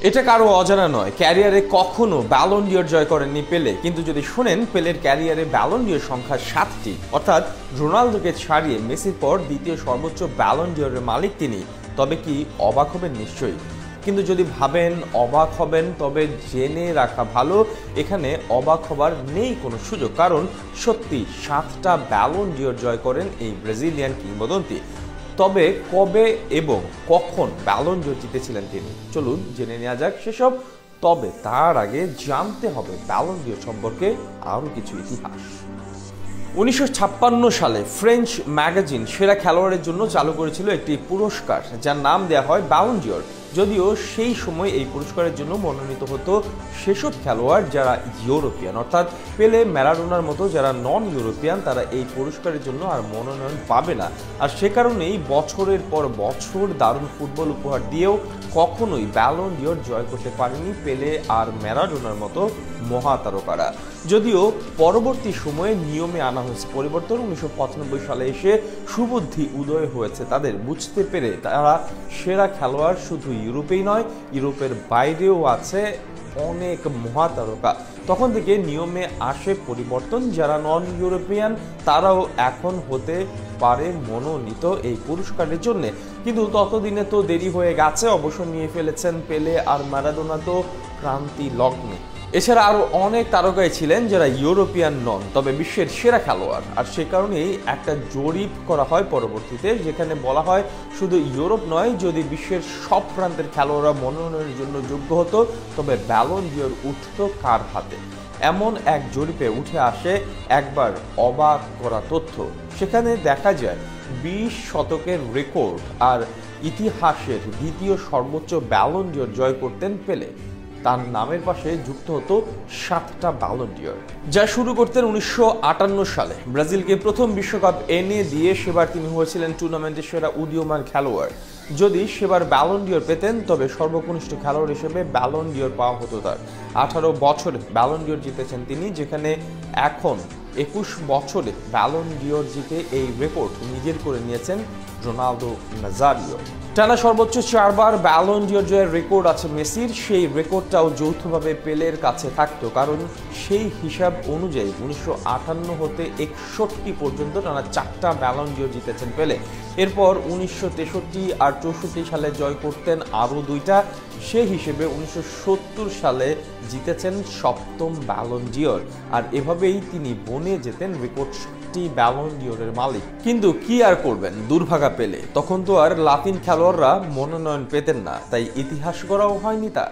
এটা কারো অজানা নয়, ক্যারিয়ারে কখনো ব্যালন ডিওর জয় করেননি পেলে। কিন্তু যদি শোনেন পেলের ক্যারিয়ারে ব্যালন ডিওর সংখ্যা 7টি, অর্থাৎ রোনালদোকে ছাড়িয়ে মেসির পর দ্বিতীয় সর্বোচ্চ ব্যালন ডিওরের মালিক তিনি, তবে কি অবাক হবেন? নিশ্চয়ই। কিন্তু যদি ভাবেন অবাক হবেন, তবে জেনে রাখা ভালো এখানে অবাক হবার নেই কোনো সুযোগ। কারণ সত্যি 7টা ব্যালন ডিওর জয় করেন এই ব্রাজিলিয়ান কিংবদন্তি। তবে কবে এবং কখন ব্যালন ডিওর জিতেছিলেন তিনি, চলুন জেনে নেওয়া যাক সেসব। তবে তার আগে জানতে হবে ব্যালন ডিওর সম্পর্কে আরও কিছু ইতিহাস। 1956 সালে ফ্রেঞ্চ ম্যাগাজিন সেরা খেলোয়াড়ের জন্য চালু করেছিল একটি পুরস্কার, যার নাম দেওয়া হয় ব্যালন ডিওর। যদিও সেই সময় এই পুরস্কারের জন্য মনোনীত হতো সেসব খেলোয়াড় যারা ইউরোপিয়ান, অর্থাৎ পেলে, ম্যারাডোনার মতো যারা নন ইউরোপিয়ান তারা এই পুরস্কারের জন্য আর মনোনয়ন পাবে না। আর সে কারণেই বছরের পর বছর দারুণ ফুটবল উপহার দিয়েও কখনোই ব্যালন ডিওর জয় করতে পারেনি পেলে আর ম্যারাডোনার মতো মহাতারকারা। যদিও পরবর্তী সময়ে নিয়মে আনা হয়েছে পরিবর্তন। 1995 সালে এসে সুবুদ্ধি উদয় হয়েছে তাদের, বুঝতে পেরে তারা সেরা খেলোয়াড় শুধু ইউরোপেই নয়, ইউরোপের বাইরেও আছে অনেক মহাতারকা। তখন থেকে নিয়মে আসে পরিবর্তন, যারা নন ইউরোপিয়ান তারাও এখন হতে পারে মনোনীত এই পুরস্কারের জন্য। কিন্তু ততদিনে তো দেরি হয়ে গেছে, অবসর নিয়ে ফেলেছেন পেলে আর ম্যারাডোনা তো ক্রান্তি লগ্নে। এছাড়া আরো অনেক তারকাই ছিলেন যারা ইউরোপিয়ান নন, তবে বিশ্বের সেরা খেলোয়াড়। আর সে কারণেই একটা জরিপ করা হয় পরবর্তীতে, যেখানে বলা হয় শুধু ইউরোপ নয়, যদি বিশ্বের সব প্রান্তের খেলোয়াড়রা মনোনয়নের জন্য যোগ্য হতো তবে ব্যালন ডিওর উঠত কার হাতে। এমন এক জরিপে উঠে আসে একবার অবাক করা তথ্য। সেখানে দেখা যায় 20 শতকের রেকর্ড আর ইতিহাসের দ্বিতীয় সর্বোচ্চ ব্যালন ডিওর জয় করতেন পেলে। তার নামের পাশে যুক্ত হতো 7টা ব্যালন ডিওর, যা শুরু করতেন 1958 সালে। ব্রাজিলকে প্রথম বিশ্বকাপ এনে দিয়ে সেবার তিনি হয়েছিলেন টুর্নামেন্টের সেরা উদীয়মান খেলোয়াড়। যদি সেবার ব্যালন ডিওর পেতেন তবে সর্বকনিষ্ঠ খেলোয়াড় হিসেবে ব্যালন ডিওর পাওয়া হতো তার। 18 বছরে ব্যালন ডিওর জিতেছেন তিনি, যেখানে এখন 21 বছরে ব্যালন ডিওর জিতে এই রেকর্ড নিজের করে নিয়েছেন রোনালদো নাজারিও। টানা সর্বোচ্চ 4বার ব্যালন ডিওর জয়ের রেকর্ড আছে মেসির। সেই রেকর্ডটাও যৌথভাবে পেলের কাছে থাকতো, কারণ সেই হিসাব অনুযায়ী 1958 হতে 61 পর্যন্ত টানা 4টা ব্যালন ডিওর জিতেছেন পেলে। এরপর 1963 আর 64 সালে জয় করতেন আরও 2টা। সেই হিসেবে 1970 সালে জিতেছেন 7ম ব্যালন ডিওর। আর এভাবেই তিনি বনে যেতেন রেকর্ড ব্যালন ডিওরের মালিক। কিন্তু কি আর করবেন, দুর্ভাগা পেলে। তখন তো আর লাতিন খেলোয়াড়রা মনোনয়ন পেতেন না, তাই ইতিহাস গড়াও হয়নি তার।